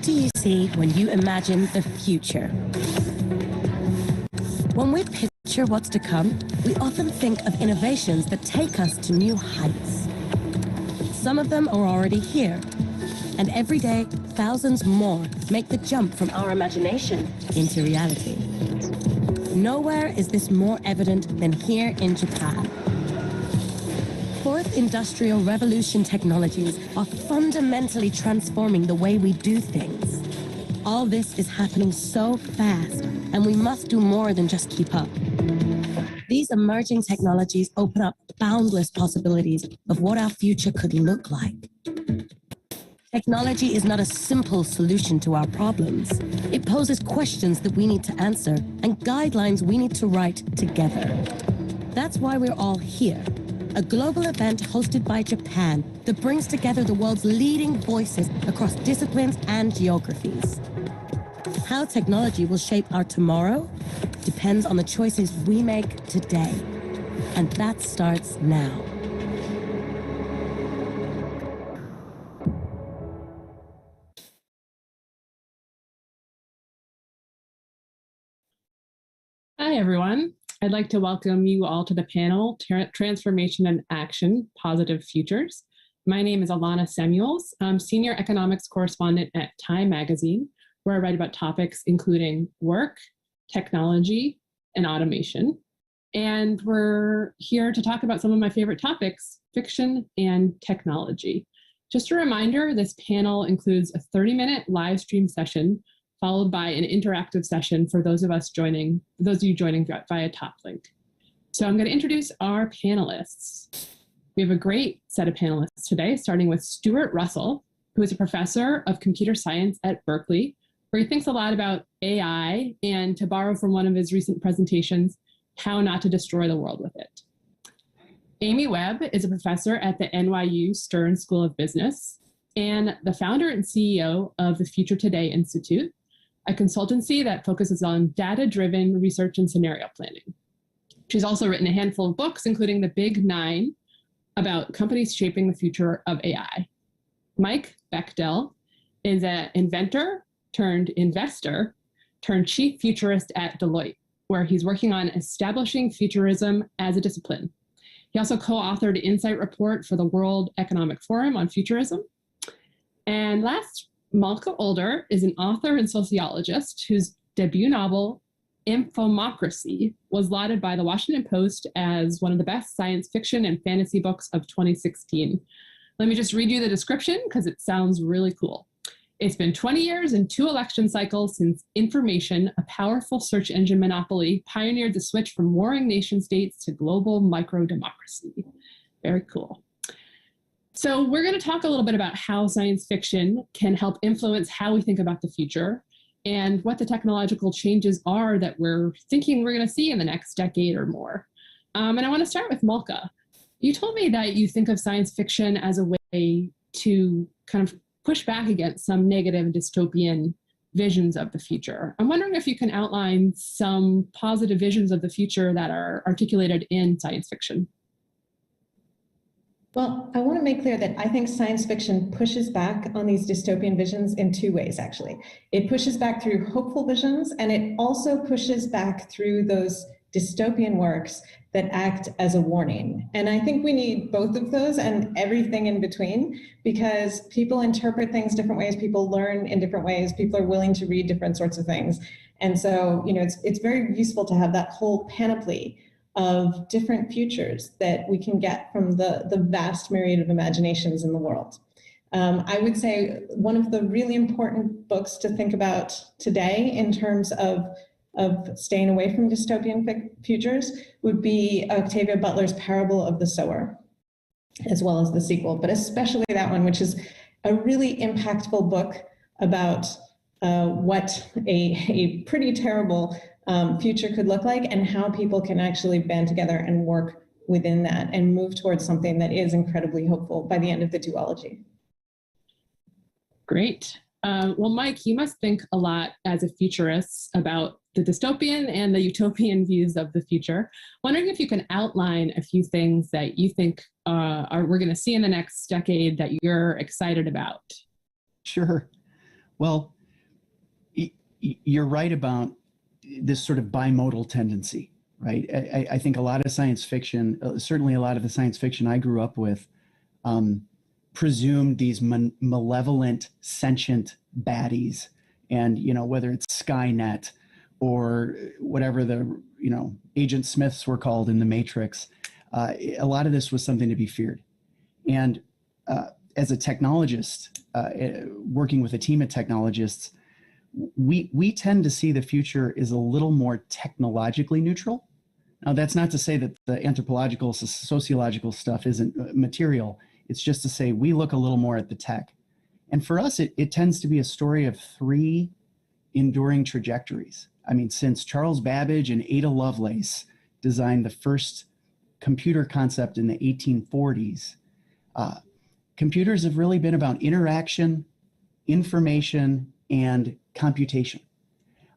do you see when you imagine the future? When we picture what's to come, we often think of innovations that take us to new heights. Some of them are already here, and every day, thousands more make the jump from our imagination into reality. Nowhere is this more evident than here in Japan. Fourth Industrial Revolution technologies are fundamentally transforming the way we do things. All this is happening so fast, and we must do more than just keep up. These emerging technologies open up boundless possibilities of what our future could look like. Technology is not a simple solution to our problems. It poses questions that we need to answer and guidelines we need to write together. That's why we're all here. A global event hosted by Japan that brings together the world's leading voices across disciplines and geographies. How technology will shape our tomorrow depends on the choices we make today. And that starts now. Hi, everyone. I'd like to welcome you all to the panel, Transformation and Action, Positive Futures. My name is Alana Samuels. I'm Senior Economics Correspondent at Time Magazine, where I write about topics including work, technology, and automation. And we're here to talk about some of my favorite topics, fiction and technology. Just a reminder, this panel includes a 30-minute live stream session followed by an interactive session for those of you joining via Top Link. So I'm going to introduce our panelists. We have a great set of panelists today, starting with Stuart Russell, who is a professor of computer science at Berkeley, where he thinks a lot about AI and, to borrow from one of his recent presentations, how not to destroy the world with it. Amy Webb is a professor at the NYU Stern School of Business and the founder and CEO of the Future Today Institute, a consultancy that focuses on data-driven research and scenario planning. She's also written a handful of books, including The Big Nine, about companies shaping the future of AI. Mike Bechdel is an inventor turned investor turned chief futurist at Deloitte, where he's working on establishing futurism as a discipline. He also co-authored an insight report for the World Economic Forum on futurism. And last, Malka Older is an author and sociologist whose debut novel, Infomocracy, was lauded by the Washington Post as one of the best science fiction and fantasy books of 2016. Let me just read you the description because it sounds really cool. It's been 20 years and 2 election cycles since information, a powerful search engine monopoly, pioneered the switch from warring nation states to global micro-democracy. Very cool. So we're going to talk a little bit about how science fiction can help influence how we think about the future and what the technological changes are that we're thinking we're going to see in the next decade or more. And I want to start with Malka. You told me that you think of science fiction as a way to kind of push back against some negative dystopian visions of the future. I'm wondering if you can outline some positive visions of the future that are articulated in science fiction. Well, I want to make clear that I think science fiction pushes back on these dystopian visions in 2 ways, actually. It pushes back through hopeful visions, and it also pushes back through those dystopian works that act as a warning. And I think we need both of those and everything in between, because people interpret things different ways, people learn in different ways, people are willing to read different sorts of things. And so, it's very useful to have that whole panoply of different futures that we can get from the vast myriad of imaginations in the world. I would say one of the really important books to think about today in terms of staying away from dystopian futures would be Octavia Butler's Parable of the Sower, as well as the sequel, but especially that one, which is a really impactful book about what a pretty terrible future could look like and how people can actually band together and work within that and move towards something that is incredibly hopeful by the end of the duology. Great. Well, Mike, you must think a lot as a futurist about the dystopian and the utopian views of the future. Wondering if you can outline a few things that you think we're going to see in the next decade that you're excited about. Sure. Well, you're right about this sort of bimodal tendency, right? I think a lot of science fiction, certainly a lot of the science fiction I grew up with, presumed these malevolent, sentient baddies. And, whether it's Skynet or whatever the, Agent Smiths were called in the Matrix, a lot of this was something to be feared. And as a technologist, working with a team of technologists, we tend to see the future is a little more technologically neutral. Now, that's not to say that the anthropological, sociological stuff isn't material. It's just to say we look a little more at the tech. And for us, it tends to be a story of three enduring trajectories. I mean, since Charles Babbage and Ada Lovelace designed the first computer concept in the 1840s, computers have really been about interaction, information, and computation.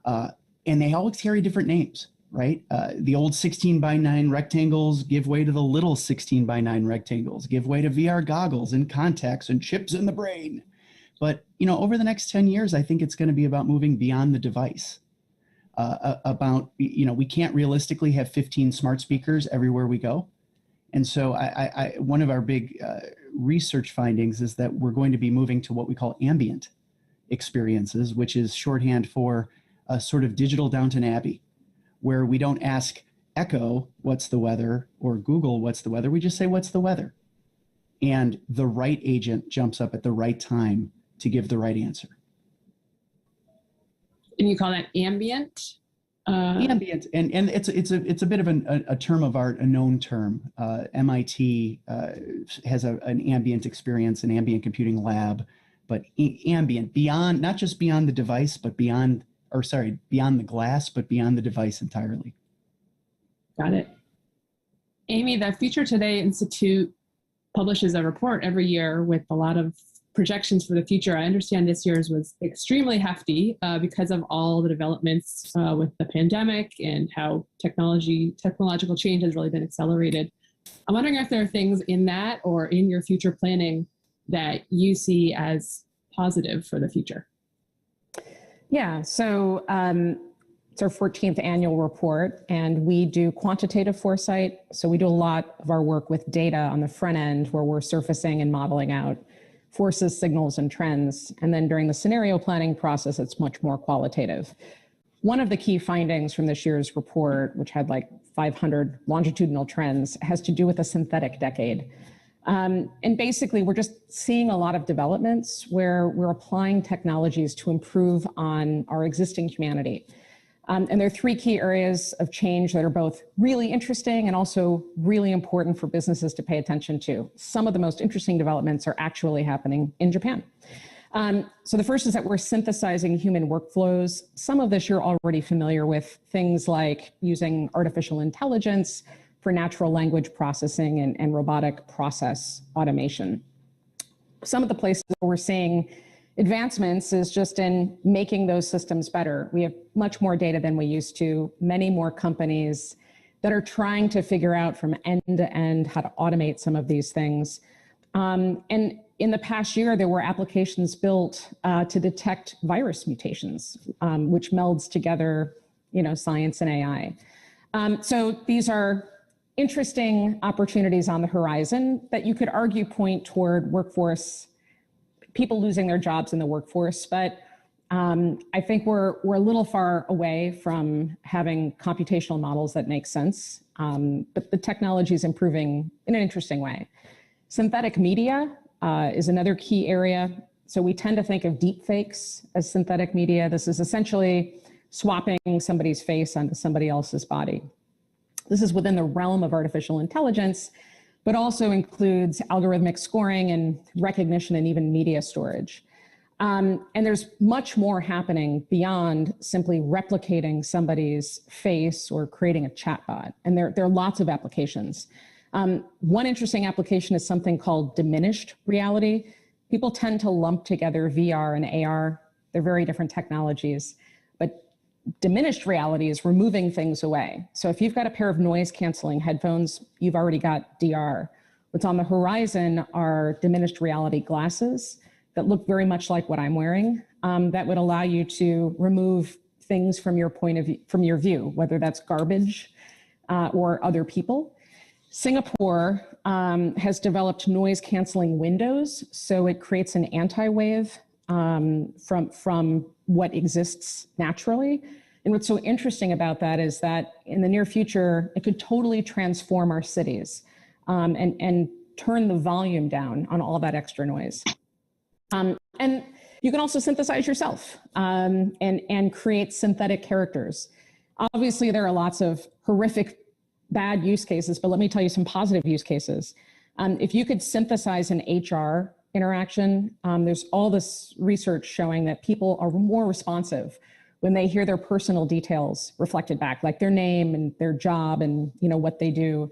And they all carry different names, right? The old 16 by 9 rectangles give way to the little 16 by 9 rectangles, give way to VR goggles and contacts and chips in the brain. But, over the next 10 years, I think it's going to be about moving beyond the device. We can't realistically have 15 smart speakers everywhere we go. And so one of our big research findings is that we're going to be moving to what we call ambient experiences, which is shorthand for a sort of digital Downton Abbey, where we don't ask Echo, what's the weather, or Google, what's the weather? We just say, what's the weather? And the right agent jumps up at the right time to give the right answer. And you call that ambient? Ambient, and it's a bit of a term of art, a known term. MIT has an ambient experience, an ambient computing lab, but ambient, beyond, not just beyond the device, but beyond the glass, but beyond the device entirely. Got it. Amy, the Future Today Institute publishes a report every year with a lot of projections for the future. I understand this year's was extremely hefty because of all the developments with the pandemic and how technological change has really been accelerated. I'm wondering if there are things in that or in your future planning that you see as positive for the future. Yeah, so it's our 14th annual report, and we do quantitative foresight. So we do a lot of our work with data on the front end where we're surfacing and modeling out forces, signals, and trends. And then during the scenario planning process, it's much more qualitative. One of the key findings from this year's report, which had like 500 longitudinal trends, has to do with a synthetic decade. And basically, we're just seeing a lot of developments where we're applying technologies to improve on our existing humanity. And there are three key areas of change that are both really interesting and also really important for businesses to pay attention to. Some of the most interesting developments are actually happening in Japan. So the first is that we're synthesizing human workflows. Some of this you're already familiar with, things like using artificial intelligence for natural language processing and robotic process automation. Some of the places where we're seeing advancements is just in making those systems better. We have much more data than we used to, many more companies that are trying to figure out from end to end how to automate some of these things. And in the past year, there were applications built to detect virus mutations, which melds together, science and AI. So these are interesting opportunities on the horizon that you could argue point toward people losing their jobs in the workforce, but I think we're a little far away from having computational models that make sense, but the technology is improving in an interesting way. Synthetic media is another key area. So we tend to think of deep fakes as synthetic media. This is essentially swapping somebody's face onto somebody else's body. This is within the realm of artificial intelligence, but also includes algorithmic scoring and recognition and even media storage. And there's much more happening beyond simply replicating somebody's face or creating a chatbot. And there are lots of applications. One interesting application is something called diminished reality. People tend to lump together VR and AR. They're very different technologies. But diminished reality is removing things away. So if you've got a pair of noise canceling headphones, you've already got DR. What's on the horizon are diminished reality glasses that look very much like what I'm wearing, that would allow you to remove things from your point of view, from your view, whether that's garbage or other people. Singapore has developed noise canceling windows, so it creates an anti-wave from what exists naturally. And what's so interesting about that is that in the near future, it could totally transform our cities and turn the volume down on all that extra noise. And you can also synthesize yourself and create synthetic characters. Obviously, there are lots of horrific bad use cases, but let me tell you some positive use cases. If you could synthesize an HR interaction, there's all this research showing that people are more responsive when they hear their personal details reflected back, like their name and their job and what they do,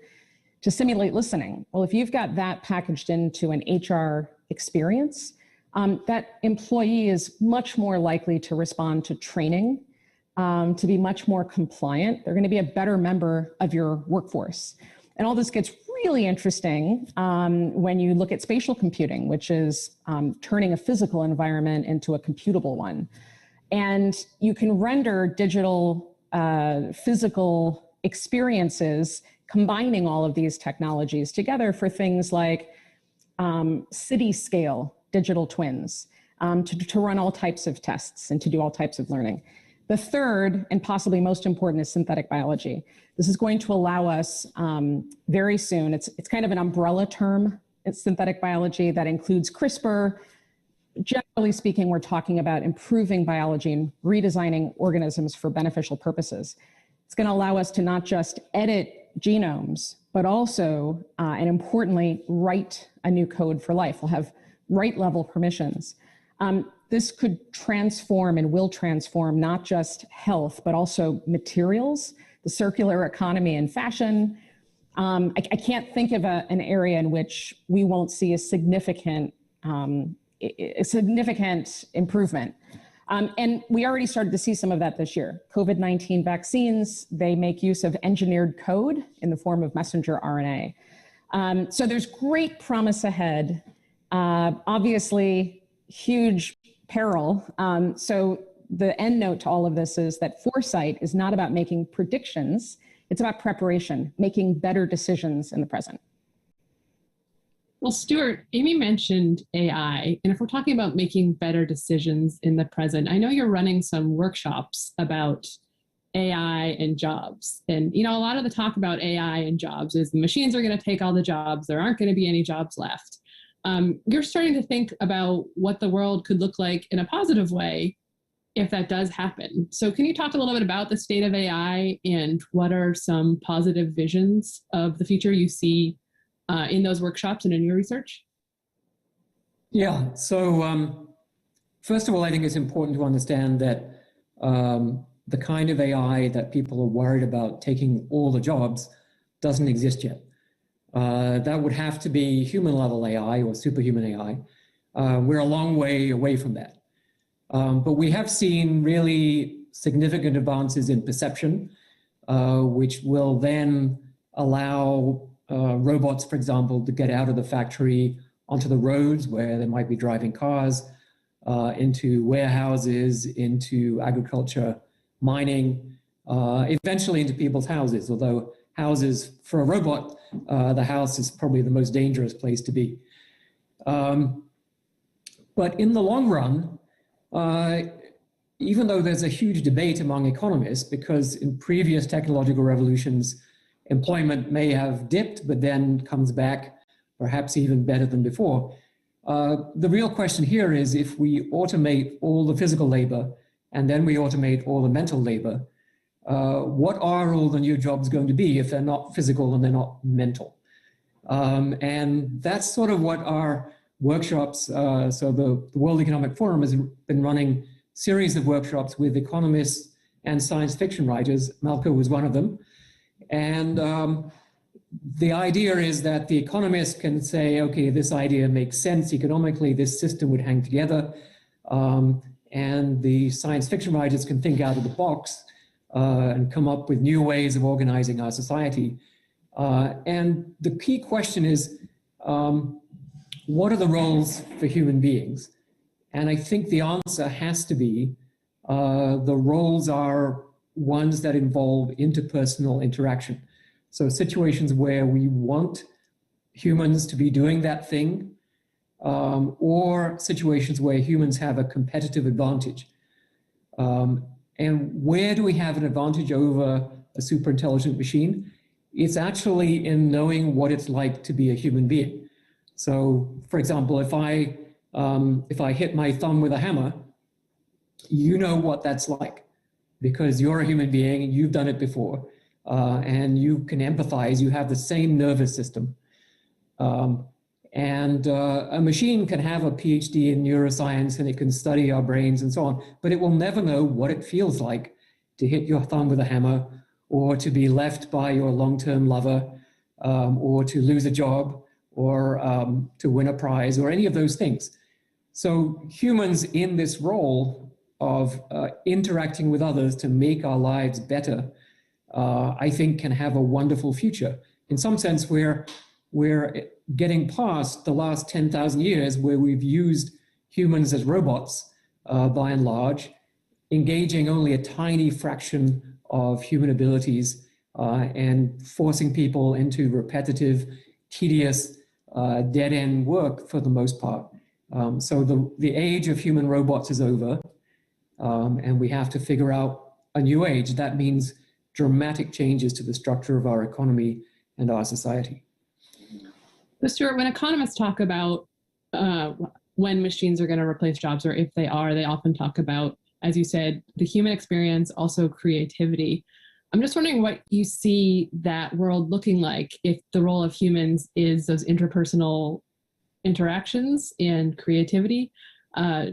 to simulate listening. Well, if you've got that packaged into an HR experience, that employee is much more likely to respond to training, to be much more compliant. They're going to be a better member of your workforce. And all this gets really interesting when you look at spatial computing, which is turning a physical environment into a computable one. And you can render digital physical experiences combining all of these technologies together for things like city scale digital twins to run all types of tests and to do all types of learning. The third, and possibly most important, is synthetic biology. This is going to allow us very soon, it's kind of an umbrella term, it's synthetic biology that includes CRISPR. Generally speaking, we're talking about improving biology and redesigning organisms for beneficial purposes. It's going to allow us to not just edit genomes, but also, and importantly, write a new code for life. We'll have write-level permissions. This could transform and will transform not just health, but also materials, the circular economy and fashion. I can't think of an area in which we won't see a significant improvement. And we already started to see some of that this year. COVID-19 vaccines, they make use of engineered code in the form of messenger RNA. So there's great promise ahead. Obviously, huge peril. So the end note to all of this is that foresight is not about making predictions. It's about preparation, making better decisions in the present. Well, Stuart, Amy mentioned AI, and if we're talking about making better decisions in the present, I know you're running some workshops about AI and jobs. And, a lot of the talk about AI and jobs is the machines are going to take all the jobs. There aren't going to be any jobs left. You're starting to think about what the world could look like in a positive way if that does happen. So can you talk a little bit about the state of AI and what are some positive visions of the future you see in those workshops and in your research? Yeah, so first of all, I think it's important to understand that the kind of AI that people are worried about taking all the jobs doesn't exist yet. That would have to be human-level AI or superhuman AI. We're a long way away from that. But we have seen really significant advances in perception, which will then allow robots, for example, to get out of the factory onto the roads where they might be driving cars, into warehouses, into agriculture, mining, eventually into people's houses, although houses, for a robot, the house is probably the most dangerous place to be. But in the long run, even though there's a huge debate among economists, because in previous technological revolutions, employment may have dipped, but then comes back perhaps even better than before. The real question here is if we automate all the physical labor and then we automate all the mental labor, what are all the new jobs going to be if they're not physical and they're not mental? And that's sort of what our workshops, so the World Economic Forum has been running a series of workshops with economists and science fiction writers. Malcolm was one of them. And the idea is that the economists can say, okay, this idea makes sense economically, this system would hang together. And the science fiction writers can think out of the box and come up with new ways of organizing our society. And the key question is, what are the roles for human beings? And I think the answer has to be the roles are ones that involve interpersonal interaction. So situations where we want humans to be doing that thing, or situations where humans have a competitive advantage. And where do we have an advantage over a super intelligent machine? It's actually in knowing what it's like to be a human being. So, for example, if I hit my thumb with a hammer, you know what that's like because you're a human being and you've done it before, and you can empathize. You have the same nervous system. And a machine can have a PhD in neuroscience and it can study our brains and so on, but it will never know what it feels like to hit your thumb with a hammer, or to be left by your long-term lover, or to lose a job, or to win a prize, or any of those things. So humans in this role of interacting with others to make our lives better, I think can have a wonderful future. In some sense, we're getting past the last 10,000 years where we've used humans as robots, by and large, engaging only a tiny fraction of human abilities, and forcing people into repetitive, tedious, dead-end work for the most part. So the age of human robots is over, and we have to figure out a new age. That means dramatic changes to the structure of our economy and our society. So Stuart, when economists talk about when machines are going to replace jobs, or if they are, they often talk about, as you said, the human experience, also creativity. I'm just wondering what you see that world looking like if the role of humans is those interpersonal interactions and creativity.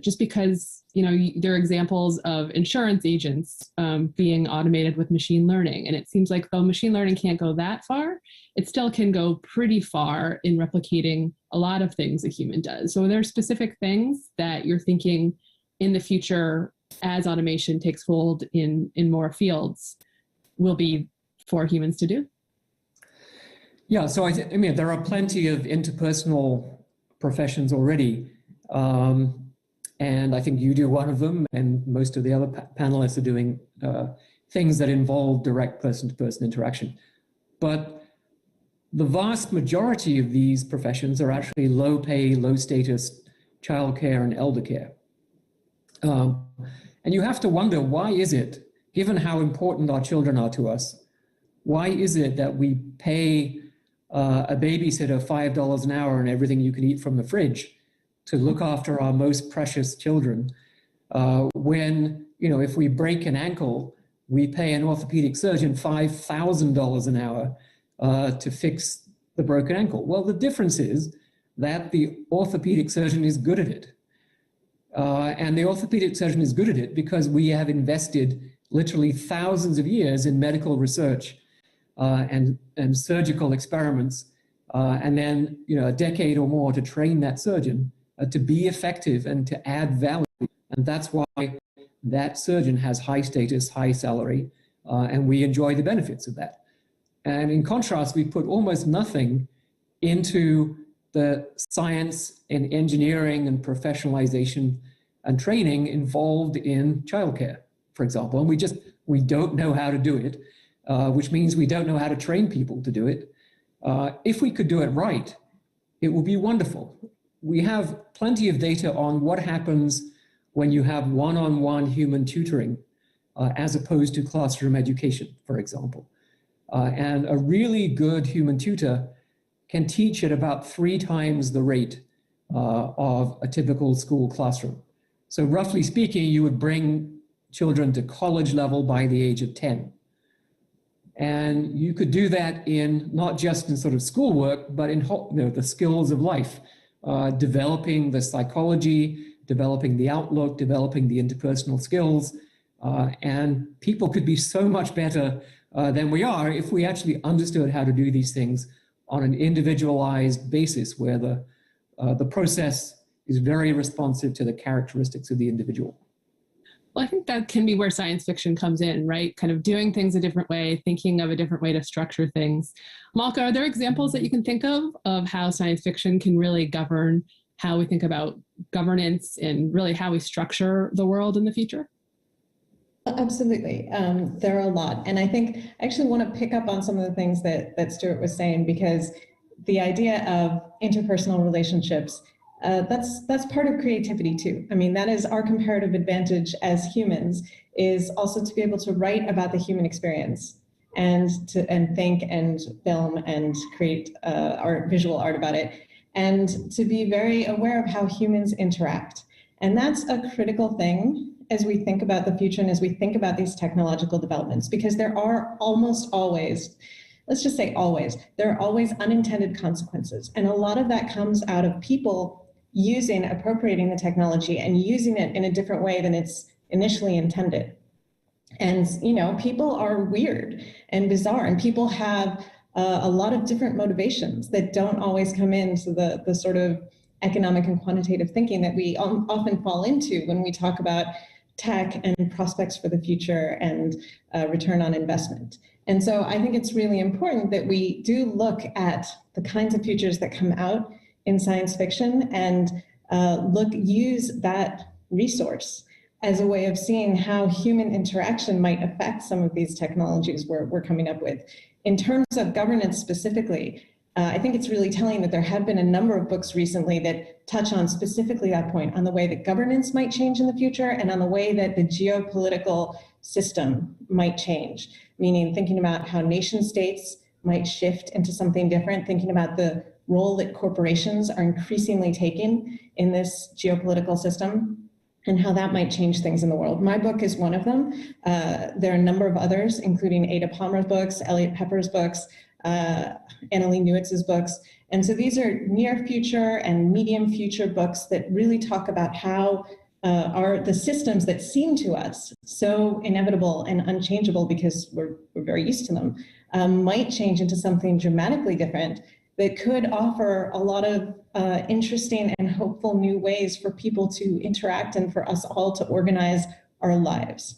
Just because, you know, there are examples of insurance agents being automated with machine learning. And it seems like though machine learning can't go that far, it still can go pretty far in replicating a lot of things a human does. So are there specific things that you're thinking in the future as automation takes hold in more fields will be for humans to do? Yeah, so I mean, there are plenty of interpersonal professions already. And I think you do one of them, and most of the other panelists are doing things that involve direct person-to-person interaction. But the vast majority of these professions are actually low-pay, low-status childcare and elder care. And you have to wonder, why is it, given how important our children are to us, why is it that we pay a babysitter $5 an hour and everything you can eat from the fridge to look after our most precious children, when, you know, if we break an ankle, we pay an orthopedic surgeon $5,000 an hour to fix the broken ankle? Well, the difference is that the orthopedic surgeon is good at it. And the orthopedic surgeon is good at it because we have invested literally thousands of years in medical research and surgical experiments, and then, you know, a decade or more to train that surgeon to be effective and to add value. And that's why that surgeon has high status, high salary, and we enjoy the benefits of that. And in contrast, we put almost nothing into the science and engineering and professionalization and training involved in childcare, for example. And we don't know how to do it, which means we don't know how to train people to do it. If we could do it right, it would be wonderful. We have plenty of data on what happens when you have one-on-one human tutoring, as opposed to classroom education, for example. And a really good human tutor can teach at about 3 times the rate of a typical school classroom. So roughly speaking, you would bring children to college level by the age of 10. And you could do that in not just in sort of schoolwork, but in, you know, the skills of life, developing the psychology, developing the outlook, developing the interpersonal skills. And people could be so much better than we are if we actually understood how to do these things on an individualized basis, where the process is very responsive to the characteristics of the individual. Well, I think that can be where science fiction comes in, right? Kind of doing things a different way, thinking of a different way to structure things. Malka, are there examples that you can think of how science fiction can really govern how we think about governance and really how we structure the world in the future? Absolutely. There are a lot. And I think I actually want to pick up on some of the things that Stuart was saying, because the idea of interpersonal relationships, that's part of creativity too. I mean, that is our comparative advantage as humans, is also to be able to write about the human experience and think and film and create visual art about it, and to be very aware of how humans interact. And that's a critical thing as we think about the future and as we think about these technological developments, because there are almost always, let's just say always, there are always unintended consequences. And a lot of that comes out of people appropriating the technology and using it in a different way than it's initially intended. And, people are weird and bizarre, and people have a lot of different motivations that don't always come into the sort of economic and quantitative thinking that we often fall into when we talk about tech and prospects for the future and return on investment. And so I think it's really important that we do look at the kinds of futures that come out in science fiction and use that resource as a way of seeing how human interaction might affect some of these technologies we're coming up with. In terms of governance specifically, I think it's really telling that there have been a number of books recently that touch on specifically that point, on the way that governance might change in the future and on the way that the geopolitical system might change, meaning thinking about how nation states might shift into something different, thinking about the role that corporations are increasingly taking in this geopolitical system, and how that might change things in the world. My book is one of them. There are a number of others, including Ada Palmer's books, Elliot Pepper's books, Annalee Newitz's books. And so these are near future and medium future books that really talk about how the systems that seem to us so inevitable and unchangeable because we're very used to them, might change into something dramatically different that could offer a lot of interesting and hopeful new ways for people to interact and for us all to organize our lives.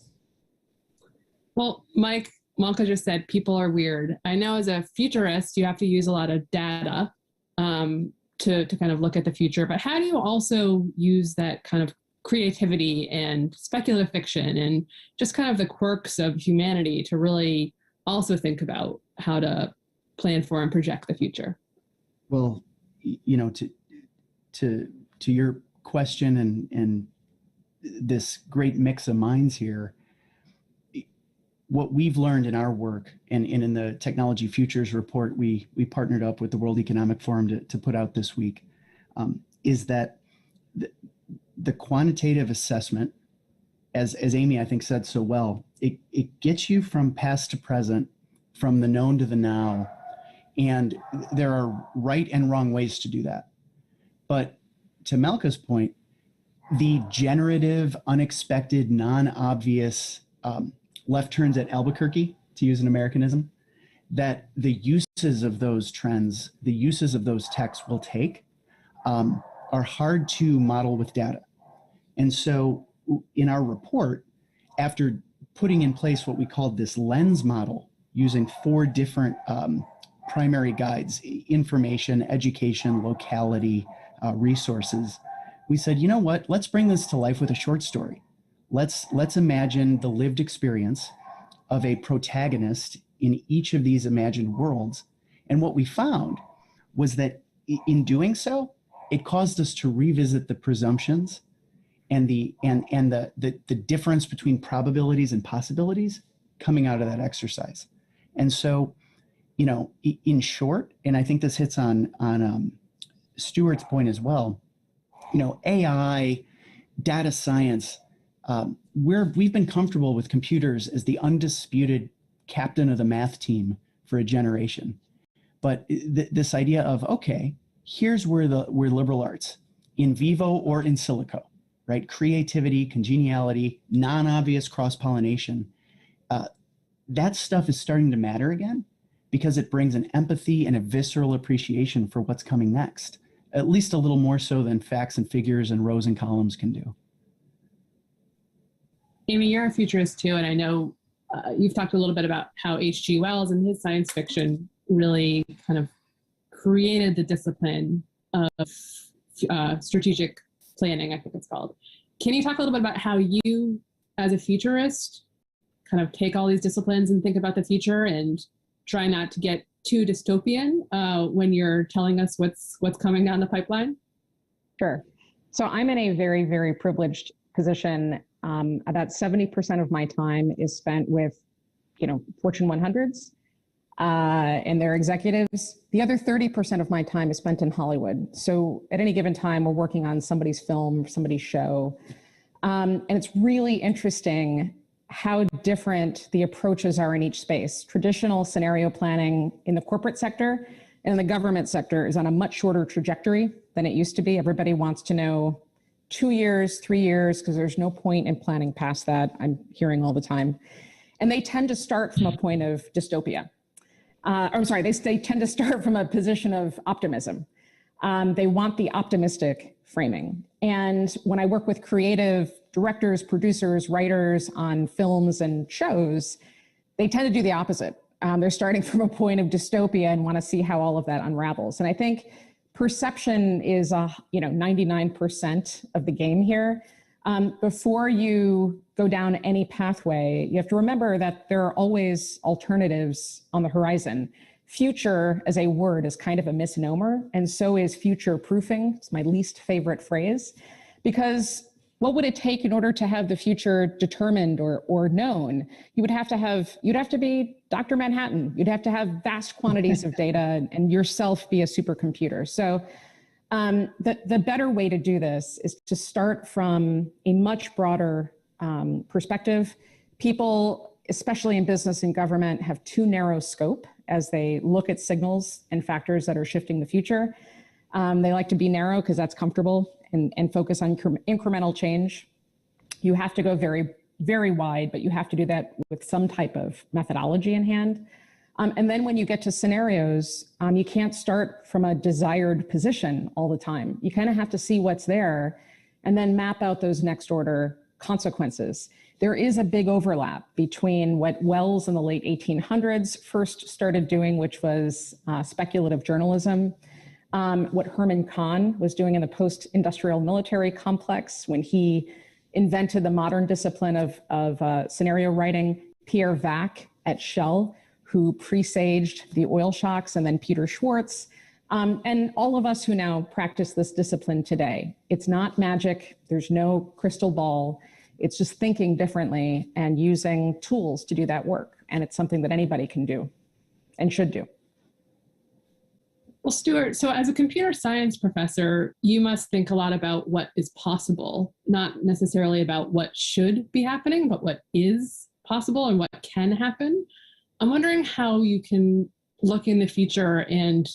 Well, Mike, Malka just said people are weird. I know as a futurist, you have to use a lot of data to kind of look at the future, but how do you also use that kind of creativity and speculative fiction and just kind of the quirks of humanity to really also think about how to plan for and project the future? Well, to your question and this great mix of minds here, what we've learned in our work and in the Technology Futures report we partnered up with the World Economic Forum to put out this week, is that the quantitative assessment, as Amy, I think, said so well, it gets you from past to present, from the known to the now. And there are right and wrong ways to do that. But to Malka's point, the generative, unexpected, non-obvious left turns at Albuquerque, to use an Americanism, that the uses of those trends, the uses of those techs will take, are hard to model with data. And so in our report, after putting in place what we called this lens model, using 4 different primary guides: information, education, locality, resources, we said, you know what, let's bring this to life with a short story. Let's imagine the lived experience of a protagonist in each of these imagined worlds. And what we found was that in doing so, it caused us to revisit the presumptions and the difference between probabilities and possibilities coming out of that exercise. And so, in short, and I think this hits on Stuart's point as well, AI, data science, we've been comfortable with computers as the undisputed captain of the math team for a generation. But this idea of, okay, here's where liberal arts, in vivo or in silico, right? Creativity, congeniality, non-obvious cross-pollination, that stuff is starting to matter again, because it brings an empathy and a visceral appreciation for what's coming next, at least a little more so than facts and figures and rows and columns can do. Amy, you're a futurist too, and I know you've talked a little bit about how H.G. Wells and his science fiction really kind of created the discipline of strategic planning, I think it's called. Can you talk a little bit about how you, as a futurist, kind of take all these disciplines and think about the future and try not to get too dystopian when you're telling us what's coming down the pipeline? Sure. So I'm in a very, very privileged position. About 70% of my time is spent with, Fortune 100s and their executives. The other 30% of my time is spent in Hollywood. So at any given time, we're working on somebody's film, somebody's show. And it's really interesting how different the approaches are in each space. Traditional scenario planning in the corporate sector and in the government sector is on a much shorter trajectory than it used to be. Everybody wants to know 2 years, 3 years, because there's no point in planning past that, I'm hearing all the time. And they tend to start from a point of dystopia. They tend to start from a position of optimism. They want the optimistic framing. And when I work with creative directors, producers, writers on films and shows, they tend to do the opposite. They're starting from a point of dystopia and want to see how all of that unravels. And I think perception is 99% of the game here. Before you go down any pathway, you have to remember that there are always alternatives on the horizon. Future as a word is kind of a misnomer, and so is future proofing. It's my least favorite phrase, because what would it take in order to have the future determined or known? You'd have to be Dr. Manhattan. You'd have to have vast quantities of data and yourself be a supercomputer. So the better way to do this is to start from a much broader perspective. People, especially in business and government, have too narrow scope as they look at signals and factors that are shifting the future. They like to be narrow because that's comfortable and focus on incremental change. You have to go very, very wide, but you have to do that with some type of methodology in hand. And then when you get to scenarios, you can't start from a desired position all the time. You kind of have to see what's there and then map out those next order consequences. There is a big overlap between what Wells in the late 1800s first started doing, which was speculative journalism, what Herman Kahn was doing in the post-industrial military complex when he invented the modern discipline of scenario writing, Pierre Vac at Shell, who presaged the oil shocks, and then Peter Schwartz, and all of us who now practice this discipline today. It's not magic. There's no crystal ball. It's just thinking differently and using tools to do that work. And it's something that anybody can do and should do. Well, Stuart, so as a computer science professor, you must think a lot about what is possible, not necessarily about what should be happening, but what is possible and what can happen. I'm wondering how you can look in the future, and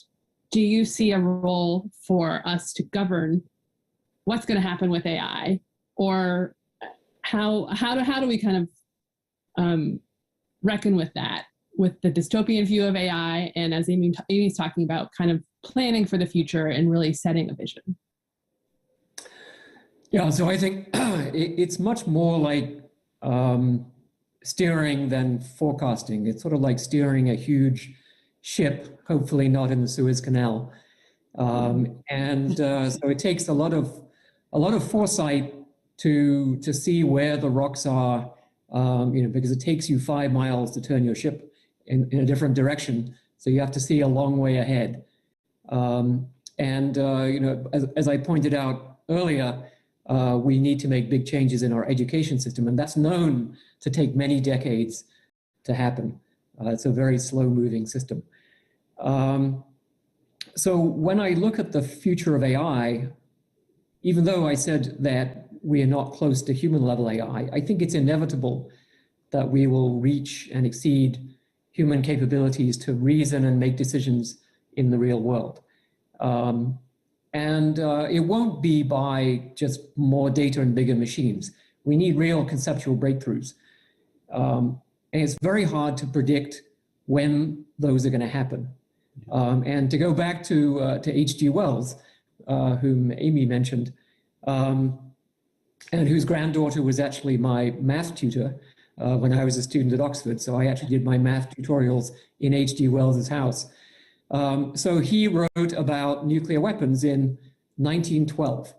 do you see a role for us to govern what's going to happen with AI, or how do we kind of reckon with that, with the dystopian view of AI, and as Amy's talking about, kind of planning for the future and really setting a vision? Yeah, so I think it's much more like steering than forecasting. It's sort of like steering a huge ship, hopefully not in the Suez Canal. So it takes a lot of foresight to see where the rocks are, because it takes you 5 miles to turn your ship in a different direction. So you have to see a long way ahead. As I pointed out earlier, we need to make big changes in our education system, and that's known to take many decades to happen. It's a very slow-moving system. So when I look at the future of AI, even though I said that we are not close to human-level AI, I think it's inevitable that we will reach and exceed human capabilities to reason and make decisions in the real world. It won't be by just more data and bigger machines. We need real conceptual breakthroughs. And it's very hard to predict when those are going to happen. And to go back to H.G. Wells, whom Amy mentioned, and whose granddaughter was actually my math tutor when I was a student at Oxford. So I actually did my math tutorials in H.G. Wells's house. So he wrote about nuclear weapons in 1912.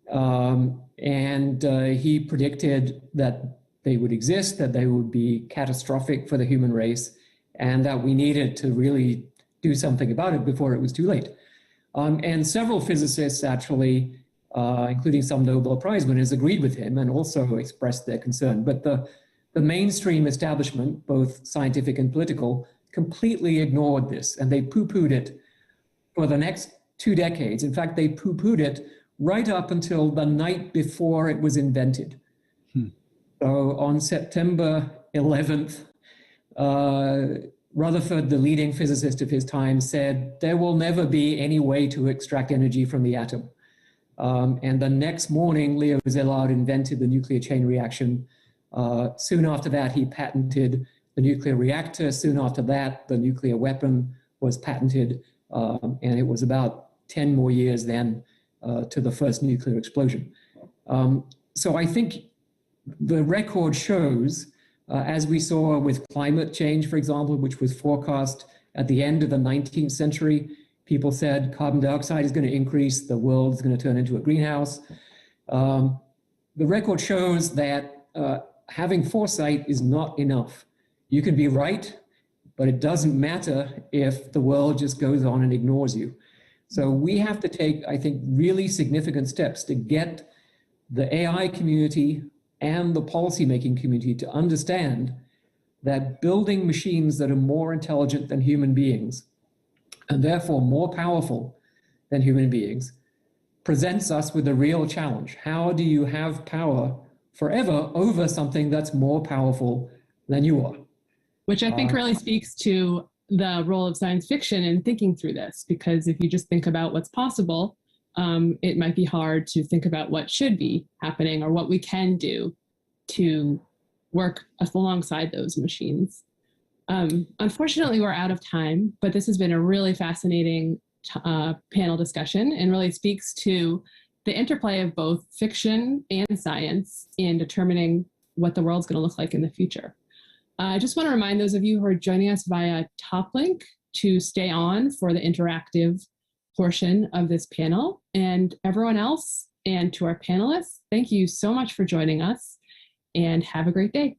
And he predicted that they would exist, that they would be catastrophic for the human race, and that we needed to really do something about it before it was too late. And several physicists actually, including some Nobel Prize winners, agreed with him and also expressed their concern. But the mainstream establishment, both scientific and political, completely ignored this, and they poo-pooed it for the next 2 decades. In fact, they poo-pooed it right up until the night before it was invented. So on September 11th, Rutherford, the leading physicist of his time, said, there will never be any way to extract energy from the atom. And the next morning, Leo Szilard invented the nuclear chain reaction. Soon after that, he patented the nuclear reactor. Soon after that, the nuclear weapon was patented. And it was about 10 more years then to the first nuclear explosion. So I think the record shows, as we saw with climate change, for example, which was forecast at the end of the 19th century, people said carbon dioxide is going to increase, the world is going to turn into a greenhouse. The record shows that having foresight is not enough. You can be right, but it doesn't matter if the world just goes on and ignores you. So we have to take, I think, really significant steps to get the AI community and the policymaking community to understand that building machines that are more intelligent than human beings, and therefore more powerful than human beings, presents us with a real challenge. How do you have power forever over something that's more powerful than you are? Which I think really speaks to the role of science fiction in thinking through this, because if you just think about what's possible, it might be hard to think about what should be happening or what we can do to work alongside those machines. Unfortunately, we're out of time, but this has been a really fascinating panel discussion and really speaks to the interplay of both fiction and science in determining what the world's going to look like in the future. I just want to remind those of you who are joining us via Top Link to stay on for the interactive portion of this panel. And everyone else, and to our panelists, thank you so much for joining us, and have a great day.